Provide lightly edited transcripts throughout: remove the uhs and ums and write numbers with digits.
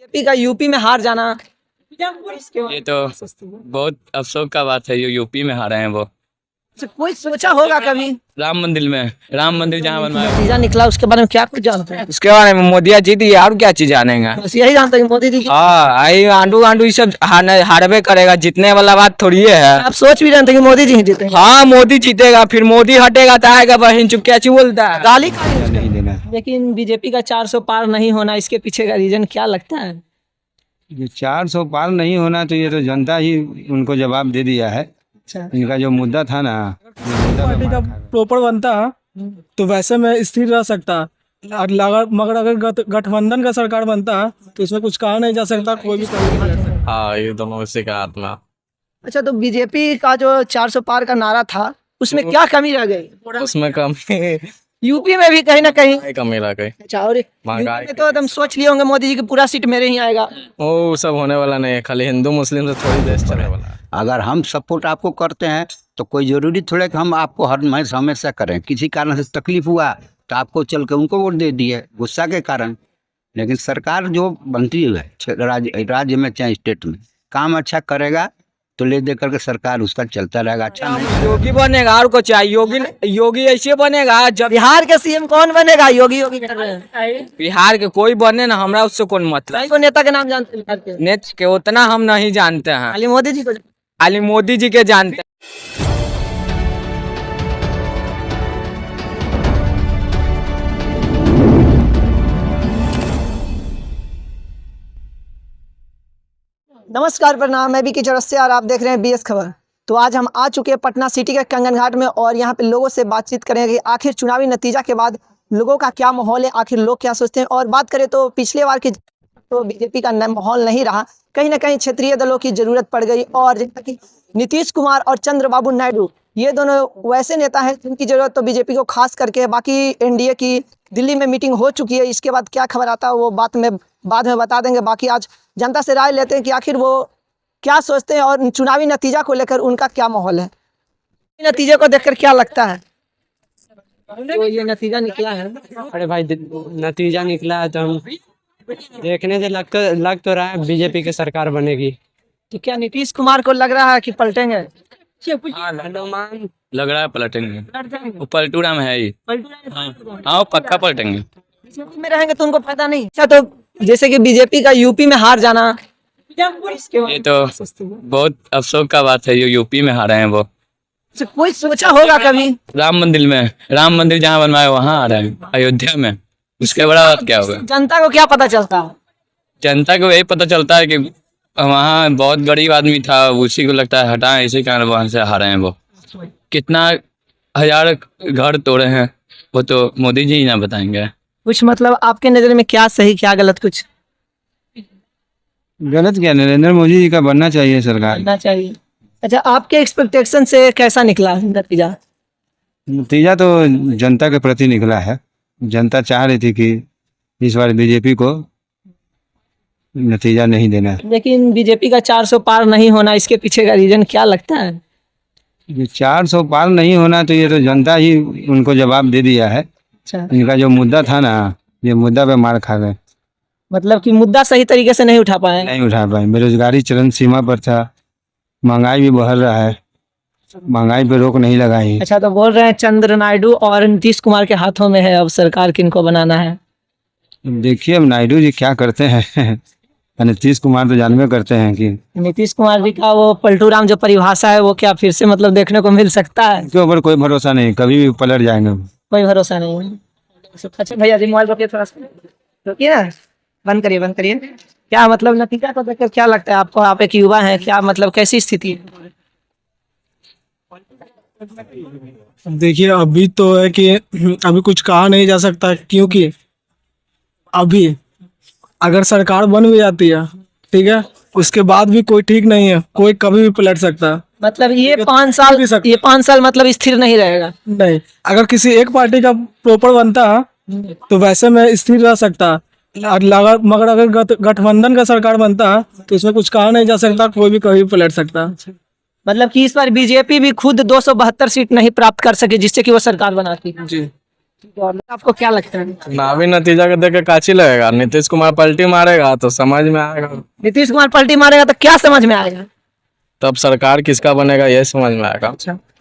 BJP का UP में हार जाना ये तो बहुत अफसोस का बात है, यूपी में हारे हैं वो। कोई सोचा होगा कभी? राम मंदिर जहाँ बनवाया नतीजा निकला उसके बारे में क्या कुछ जानते हैं? उसके बारे में मोदिया जीत गया, और क्या चीज जानेगा। बस यही जानते हैं कि मोदी जी हाँ, आई आंडू ये सब हारबे करेगा, जीतने वाला बात थोड़ी है। आप सोच भी जानते हैं कि मोदी जी ही जीतेंगे। हाँ, मोदी जीतेगा, फिर मोदी हटेगा तो आएगा बहन चुप, क्या बोलता है। गाली का नहीं देना। लेकिन बीजेपी का 400 पार नहीं होना, इसके पीछे का रीजन क्या लगता है? ये 400 पार नहीं होना तो ये तो जनता ही उनको जवाब दे दिया है। अच्छा, इनका जो मुद्दा था ना, पार्टी का प्रॉपर बनता तो वैसे में स्थिर रह सकता, मगर अगर गठबंधन का सरकार बनता तो इसमें कुछ कहा नहीं जा सकता, कोई भी कहीं नहीं लड़ सकता। हाँ, ये दोनों उसी का आत्मा। अच्छा, तो बीजेपी का जो 400 पार का नारा था उसमें क्या कमी रह गई? उसमें कमी यूपी में भी कहीं ना कहीं कमी रह गई। अच्छा, और महंगाई यूपी में तो एकदम सोच लिए होंगे मोदी जी की पूरा सीट मेरे ही आएगा। वो सब होने वाला नहीं है, खाली हिंदू मुस्लिम से थोड़ी देश चलने वाला है। अगर हम सपोर्ट आपको करते हैं तो कोई ज़रूरी थोड़ा कि हम आपको हर हमेशा करें। किसी कारण से तकलीफ हुआ तो आपको चल के उनको वोट दे दिए गुस्सा के कारण। लेकिन सरकार जो बनती है राज्य में चाहे स्टेट में, काम अच्छा करेगा तो ले दे करके सरकार उसका चलता रहेगा। अच्छा नहीं योगी बनेगा, और को चाहिए योगी ऐसे बनेगा जब बिहार के सीएम कौन बनेगा? योगी योगी कर रहे हैं। बिहार के कोई बने ना, हमरा उससे कौन मतलब। कई को नेता के नाम जानते हैं बिहार के? नेता के उतना हम नहीं जानते हैं, खाली मोदी जी को। खाली मोदी जी के जानते हैं। नमस्कार, प्रणाम। मैं बीके चौरसिया और आप देख रहे हैं बीएस खबर। तो आज हम आ चुके हैं पटना सिटी के कंगन घाट में और यहाँ पे लोगों से बातचीत करेंगे कि आखिर चुनावी नतीजा के बाद लोगों का क्या माहौल है, आखिर लोग क्या सोचते हैं। और बात करें तो पिछले बार की तो बीजेपी का माहौल नहीं रहा, कहीं ना कहीं क्षेत्रीय दलों की जरूरत पड़ गई। और जैसा कि नीतीश कुमार और चंद्रबाबू नायडू, ये दोनों वैसे नेता हैं जिनकी जरूरत तो बीजेपी को खास करके। बाकी एनडीए की दिल्ली में मीटिंग हो चुकी है, इसके बाद क्या खबर आता है वो बात में बाद में बता देंगे। बाकी आज जनता से राय लेते हैं कि आखिर वो क्या सोचते हैं और चुनावी नतीजा को लेकर उनका क्या माहौल है। नतीजे को देखकर क्या लगता है? तो ये नतीजा निकला है। अरे भाई, नतीजा निकला है तो हम देखने से लग तो रहा है बीजेपी की सरकार बनेगी। तो क्या नीतीश कुमार को लग रहा है कि पलटेंगे? अनुमान लग रहा है पलटेंगे, वो पलटू राम है ही। हाँ, वो पक्का पलटेंगे। बीजेपी में रहेंगे तो उनको फायदा नहीं। अच्छा, तो जैसे कि बीजेपी का यूपी में हार जाना, ये तो बहुत अफसोस का बात है, यूपी में हारे हैं वो। कोई सोचा होगा कभी? राम मंदिर जहाँ बनवाया वहाँ आ रहे हैं, अयोध्या में। उसके बड़ा बात क्या होगा? जनता को क्या पता चलता है? जनता को यही पता चलता है कि वहाँ बहुत गरीब आदमी था, उसी को लगता है हटाएं, इसी कारण वहाँ से हारे हैं वो। कितना हजार घर तोड़े हैं वो तो मोदी जी ही ना बताएंगे। कुछ मतलब आपके नजर में क्या सही क्या गलत? कुछ गलत क्या, नरेंद्र मोदी जी का बनना चाहिए सरकार। करना चाहिए। अच्छा, आपके एक्सपेक्टेशन से कैसा निकला नतीजा? नतीजा तो जनता के प्रति निकला है। जनता चाह रही थी कि इस बार बीजेपी को नतीजा नहीं देना है। लेकिन बीजेपी का 400 पार नहीं होना, इसके पीछे का रीजन क्या लगता है? ये 400 पार नहीं होना तो ये तो जनता ही उनको जवाब दे दिया है। अच्छा, इनका जो मुद्दा था ना, ये मुद्दा पे मार खा गए। मतलब कि मुद्दा सही तरीके से नहीं उठा पाए। नहीं उठा पाए। बेरोजगारी चरम सीमा पर था, महंगाई भी बढ़ रहा है, महंगाई पे रोक नहीं लगाई। अच्छा, तो बोल रहे हैं चंद्र नायडू और नीतीश कुमार के हाथों में है अब सरकार, किनको बनाना है? देखिए अब नायडू जी क्या करते हैं। नीतीश कुमार तो जानबे करते हैं कि नीतीश कुमार जी का वो पलटू राम जो परिभाषा है वो क्या फिर से मतलब देखने को मिल सकता है? इनके ऊपर कोई भरोसा नहीं, कभी भी पलट जाएंगे। कोई भरोसा नहीं है। अच्छा भैया जी, मोबाइल रोकिए थोड़ा सा, रोकिए ना, बंद करिए। क्या मतलब नतीजा को देखकर क्या लगता है आपको? आप एक युवा हैं, क्या मतलब कैसी स्थिति है? देखिए, अभी तो है कि अभी कुछ कहा नहीं जा सकता, क्योंकि अभी अगर सरकार बन भी जाती है, ठीक है, उसके बाद भी कोई ठीक नहीं है, कोई कभी भी पलट सकता है। मतलब ये 5 साल मतलब स्थिर नहीं रहेगा। नहीं, अगर किसी एक पार्टी का प्रॉपर बनता तो वैसे में स्थिर रह सकता, मगर अगर गठबंधन का सरकार बनता तो इसमें कुछ कहा नहीं जा सकता, कोई भी कभी पलट सकता। मतलब कि इस बार बीजेपी भी खुद 272 सीट नहीं प्राप्त कर सकी जिससे कि वो सरकार बनाती। जी, आपको क्या लगता है? चुनावी नतीजा के देख के काची लगेगा, नीतीश कुमार पलटी मारेगा तो समझ में आएगा, नीतीश कुमार पलटी मारेगा तो क्या समझ में आएगा? तब सरकार किसका बनेगा ये समझ में आएगा।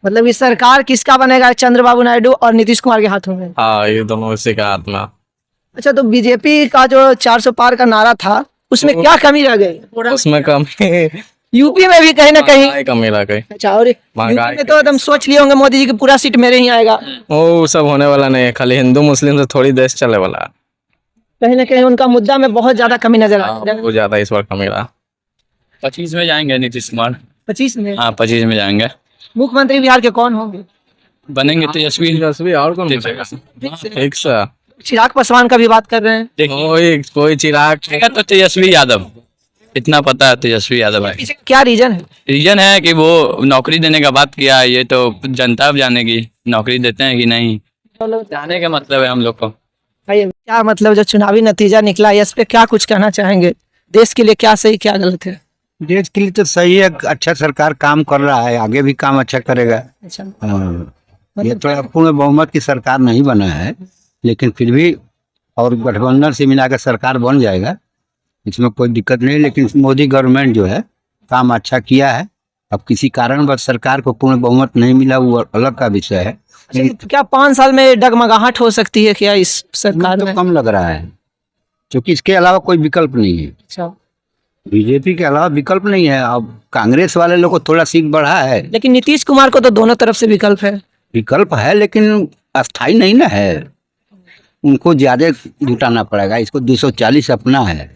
मतलब ये सरकार किसका बनेगा, चंद्रबाबू नायडू और नीतीश कुमार के हाथों में? हाँ, ये दोनों इसी का हाथ में। अच्छा, तो बीजेपी का जो 400 पार का नारा था उसमें क्या कमी रह गई? उसमें कमी यूपी में भी कहीं ना कहीं। महंगाई कमी रह गई। अच्छा, और यूपी महंगाई में तो एकदम सोच लिए होंगे मोदी जी की पूरा सीट मेरे ही आएगा। वो सब होने वाला नहीं है, खाली हिंदू मुस्लिम से थोड़ी देश चले वाला है। कहीं ना कहीं उनका मुद्दा में बहुत ज्यादा कमी नजर आ हाँ, रहा है। बहुत ज्यादा इस बार कमी रहा। 25 में जाएंगे नीतीश कुमार। 25 में हाँ 25 में जाएंगे। मुख्यमंत्री बिहार के कौन होंगे? बनेंगे तेजस्वी। तेजस्वी और कौन ठीक है। बनेगा? ठीक से चिराग पासवान का भी बात कर रहे हैं। देखिए कोई चिराग तो तेजस्वी यादव, इतना पता है तेजस्वी यादव है। पीछे क्या रीजन है? रीजन है कि वो नौकरी देने का बात किया है, ये तो जनता अब जानेगी नौकरी देते हैं कि नहीं, जाने का मतलब है हम लोग को। भाई क्या मतलब जो चुनावी नतीजा निकला है इस पे क्या कुछ कहना चाहेंगे? देश के लिए क्या सही क्या गलत है? देश के लिए तो सही है, अच्छा सरकार काम कर रहा है, आगे भी काम अच्छा करेगा। अच्छा, ये थोड़ा पूर्ण बहुमत की सरकार नहीं बना है, लेकिन फिर भी और गठबंधन से मिलाकर सरकार बन जाएगा, इसमें कोई दिक्कत नहीं। लेकिन मोदी गवर्नमेंट जो है काम अच्छा किया है। अब किसी कारणवश सरकार को पूर्ण बहुमत नहीं मिला, वो अलग का विषय है। अच्छा, तो क्या 5 साल में डगमगाहट हो सकती है क्या इस सरकार तो में? कम लग रहा है, क्योंकि इसके अलावा कोई विकल्प नहीं है। अच्छा, बीजेपी के अलावा विकल्प नहीं है। अब कांग्रेस वाले लोग को थोड़ा सीट बढ़ा है, लेकिन नीतीश कुमार को तो दोनों तरफ से विकल्प है। विकल्प है लेकिन अस्थाई नहीं ना है, उनको ज्यादा जुटाना पड़ेगा। इसको 240 अपना है।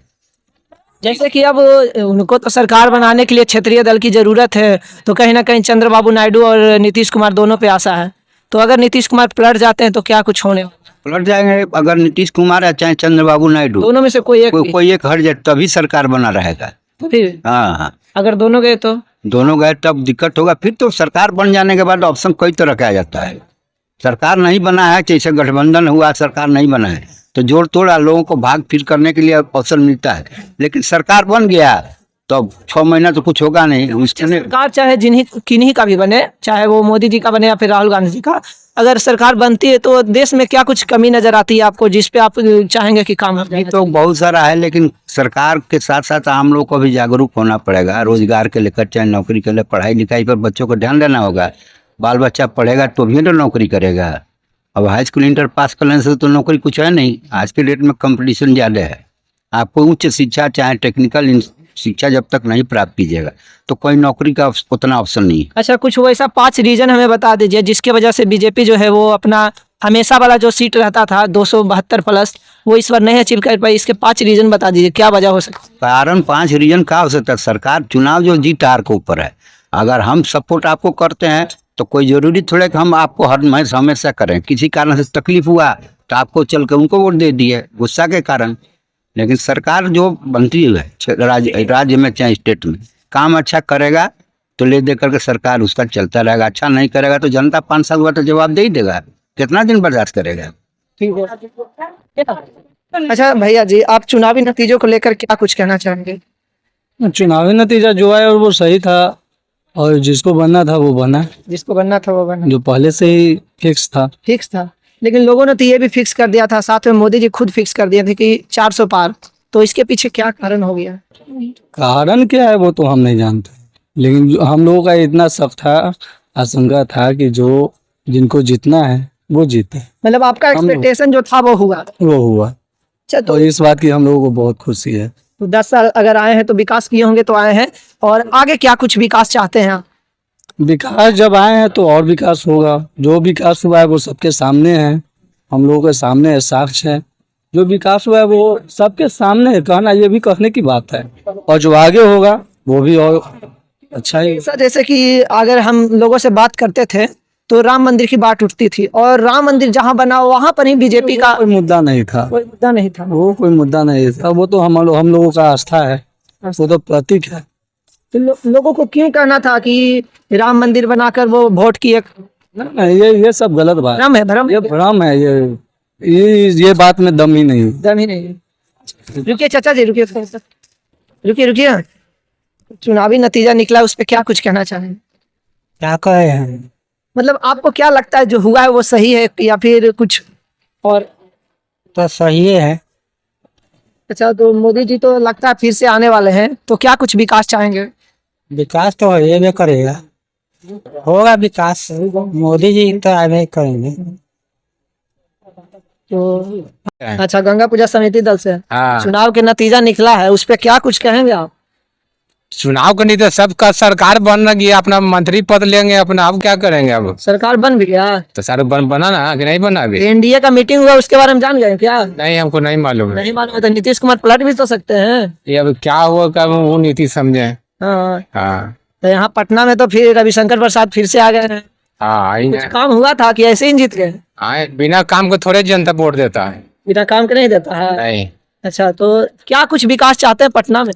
जैसे कि अब उनको तो सरकार बनाने के लिए क्षेत्रीय दल की जरूरत है, तो कहीं ना कहीं चंद्रबाबू नायडू और नीतीश कुमार दोनों पे आशा है। तो अगर नीतीश कुमार पलट जाते हैं तो क्या कुछ होने वाला? पलट जाएंगे अगर नीतीश कुमार या चाहे चंद्रबाबू नायडू, दोनों में से कोई एक भी? कोई एक हट जाए तभी सरकार बना रहेगा। फिर हाँ हाँ, अगर दोनों गए तो? दोनों गए तब दिक्कत होगा। फिर तो सरकार बन जाने के बाद ऑप्शन कई तरह का आ जाता है। सरकार नहीं बना है, जैसे गठबंधन हुआ, सरकार नहीं बना है तो जोड़ तोड़ लोगों को भाग फिर करने के लिए अवसर मिलता है। लेकिन सरकार बन गया तो 6 महीना तो कुछ होगा नहीं। उसने सरकार चाहे जिन्हीं किन्हीं का भी बने, चाहे वो मोदी जी का बने या फिर राहुल गांधी जी का, अगर सरकार बनती है तो देश में क्या कुछ कमी नजर आती है आपको जिस पे आप चाहेंगे कि काम हो जाए? तो बहुत सारा है, लेकिन सरकार के साथ साथ आम लोग को भी जागरूक होना पड़ेगा। रोजगार के लेकर चाहे नौकरी के लिए, पढ़ाई लिखाई पर बच्चों को ध्यान देना होगा। बाल बच्चा पढ़ेगा तो भी तो नौकरी करेगा। अब हाई स्कूल इंटर पास करने से तो नौकरी कुछ है नहीं। आज के डेट में कंपटीशन ज़्यादा है। आपको उच्च शिक्षा चाहे टेक्निकल शिक्षा जब तक नहीं प्राप्त कीजिएगा तो कोई नौकरी का उतना ऑप्शन नहीं है। अच्छा, कुछ वैसा 5 रीजन हमें बता दीजिए जिसके वजह से बीजेपी जो है वो अपना हमेशा वाला जो सीट रहता था 272 प्लस, वो इस बार नहीं अचीव कर पाई। इसके 5 रीजन बता दीजिए, क्या वजह हो सकती है? कारण 5 रीजन का हो सकता है। सरकार चुनाव जो जीत हार के ऊपर है। अगर हम सपोर्ट आपको करते हैं तो कोई जरूरी थोड़ा कि हम आपको हमेशा करें। किसी कारण से तकलीफ हुआ तो आपको चल के उनको वोट दे दिए गुस्सा के कारण। लेकिन सरकार जो बनती है राज्य में चाहे स्टेट में, काम अच्छा करेगा तो ले दे करके सरकार उसका चलता रहेगा। अच्छा नहीं करेगा तो जनता 5 साल हुआ तो जवाब दे ही देगा। कितना दिन बर्दाश्त करेगा? अच्छा भैया जी, आप चुनावी नतीजों को लेकर क्या कुछ कहना चाहेंगे? चुनावी नतीजा जो है वो सही था और जिसको बनना था वो बना, जिसको बनना था वो बना, जो पहले से ही फिक्स था। फिक्स था। लेकिन लोगों ने तो ये भी फिक्स कर दिया था, साथ में मोदी जी खुद फिक्स कर दिए थे कि 400 पार। तो इसके पीछे क्या कारण हो गया? कारण क्या है वो तो हम नहीं जानते, लेकिन हम लोगों का इतना शक था, आशंका था कि जो जिनको जीतना है वो जीते। मतलब आपका एक्सपेक्टेशन जो था वो हुआ? वो हुआ। अच्छा, तो और इस बात की हम लोगों को बहुत खुशी है। तो 10 साल अगर आए हैं तो विकास किए होंगे तो आए हैं, और आगे क्या कुछ विकास चाहते हैं आप? विकास जब आए हैं तो और विकास होगा। जो विकास हुआ है वो सबके सामने है, हम लोगों के सामने है, साक्ष्य है। जो विकास हुआ है वो सबके सामने है, कहना ये भी कहने की बात है। और जो आगे होगा वो भी और अच्छा ही। सर, जैसे कि अगर हम लोगों से बात करते थे तो राम मंदिर की बात उठती थी, और राम मंदिर जहां बना वहां पर ही बीजेपी का कोई मुद्दा नहीं था। कोई मुद्दा नहीं था। वो कोई मुद्दा नहीं था, वो तो हम लोगों का आस्था है, वो तो प्रतीक है। तो लोगों को क्यों कहना था कि राम मंदिर बनाकर वो वोट की एक नहीं, ये सब गलत बात भ्रम है? भ्रम ये भ्रम है। ये बात में दम ही नहीं। दम ही नहीं है। रुकिए चाचा जी, रुकिए थोड़ा सा, रुकिए। चुनावी नतीजा निकला, उस पर क्या कुछ कहना चाहें? क्या कहे हैं? मतलब आपको क्या लगता है जो हुआ है वो सही है या फिर कुछ और तो सही है। अच्छा, तो मोदी जी तो लगता है फिर से आने वाले हैं, तो क्या कुछ विकास चाहेंगे? विकास तो ये करेगा, होगा विकास, मोदी जी तो आगे करेंगे। तो अच्छा, गंगा पूजा समिति दल से हाँ चुनाव के नतीजा निकला है, उस पर क्या कुछ कहेंगे आप? चुनाव का नहीं तो सबका सरकार बन रही है, अपना मंत्री पद लेंगे अपना, अब क्या करेंगे? अब सरकार बन भी गया? तो सारे बना ना कि नहीं बना अभी? एनडीए का मीटिंग हुआ, उसके बारे में जान गए क्या? नहीं, हमको नहीं मालूम है। नहीं मालूम है तो नीतीश कुमार पलट भी तो सकते हैं। ये अब क्या हुआ कब वो नीति समझे। हाँ, हाँ तो यहाँ पटना में तो फिर रविशंकर प्रसाद फिर से आ गए हैं। हाँ कुछ काम हुआ था कि ऐसे ही जीत गए? आए बिना काम को थोड़े जनता वोट देता है। बिना काम के नहीं देता है। नहीं, अच्छा, तो क्या कुछ विकास चाहते हैं पटना में?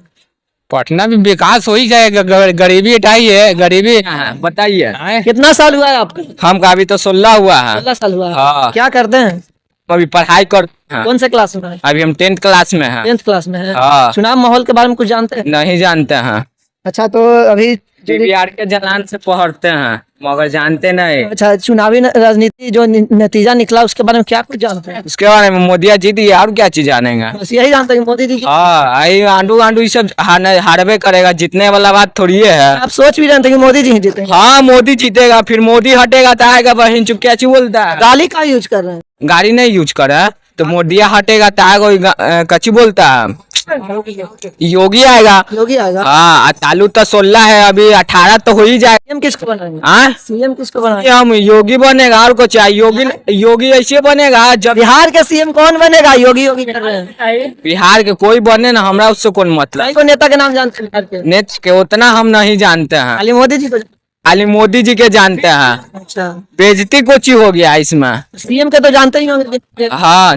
पटना में विकास हो ही जाएगा, गरीबी हटाई है, गरीबी बताइए। आए। कितना साल हुआ है आपका? हमका अभी तो 16 हुआ है। 16 साल हुआ है। हाँ। क्या करते हैं? अभी पढ़ाई कर कौन से क्लास में है? अभी हम 10th क्लास में हैं। 10th क्लास में है। हाँ। चुनाव माहौल के बारे में कुछ जानते हैं? नहीं जानते हैं, अच्छा, तो अभी बिहार के जलान से पढ़ते हैं मगर जानते नहीं। अच्छा, चुनावी राजनीति जो नतीजा निकला उसके बारे में क्या कुछ जानते हैं? उसके बारे में मोदी जीत गया, और क्या चीज जानेगा? बस यही जानते हैं कि मोदी जी हाँ, आई आंडू ये सब हारबे करेगा, जीतने वाला बात थोड़ी है। आप सोच भी रहे थे कि मोदी जी ही जीतेंगे? हाँ, मोदी जीतेगा, फिर मोदी हटेगा तो आएगा बहन चुप, क्या चीज बोलता है? गाली का यूज कर रहे हैं? गाड़ी नहीं यूज करे तो मोदी हटेगा तो आएगा, कच्ची बोलता है। योगी आएगा। योगी आएगा। हाँ, तालु तो 16 है, अभी 18 तो हो ही जाएगा। सीएम किसको बनाएंगे? हाँ, सीएम किसको बनाएंगे? हम योगी बनेगा, और को चाहिए? योगी ऐसे बनेगा जब बिहार के सीएम कौन बनेगा? योगी योगी कर रहे हैं। बिहार के कोई बने ना, हमरा उससे कौन मतलब। कई को नेता के नाम जानते हैं बिहार के? नेता के उतना हम नहीं जानते हैं, खाली मोदी जी को? खाली मोदी जी के जानते हैं। अच्छा, बेइज्जती कोची हो गया इसमें। सीएम के तो जानते ही होंगे। हाँ,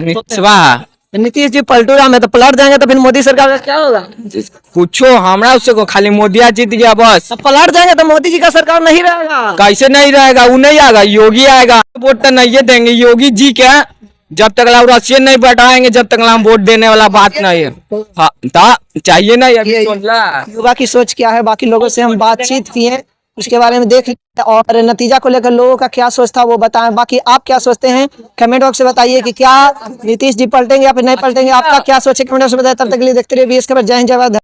नीतीश जी पलटू राम है, तो पलट जाएंगे तो फिर मोदी सरकार का क्या होगा? कुछो हमरा उससे को, खाली मोदिया जीत गया बस। अब पलट जाएंगे तो मोदी जी का सरकार नहीं रहेगा। कैसे नहीं रहेगा? वो नहीं आएगा, योगी आएगा। वोट तो नहीं देंगे योगी जी के, जब तक रशियन नहीं बैठाएंगे जब तक हम वोट देने वाला बात नहीं है। हाँ, तो चाहिए नहीं अभी। युवा की सोच क्या है, बाकी लोगों से हम बातचीत किए, उसके बारे में देख लिया, और नतीजा को लेकर लोगों का क्या सोच था वो बताएं। बाकी आप क्या सोचते हैं कमेंट बॉक्स में बताइए कि क्या नीतीश जी पलटेंगे या फिर नहीं पलटेंगे, आपका क्या सोच है कमेंट बॉक्स में बताइए। तब तक के लिए देखते रहिए BS खबर। जय हिंद, जय भारत।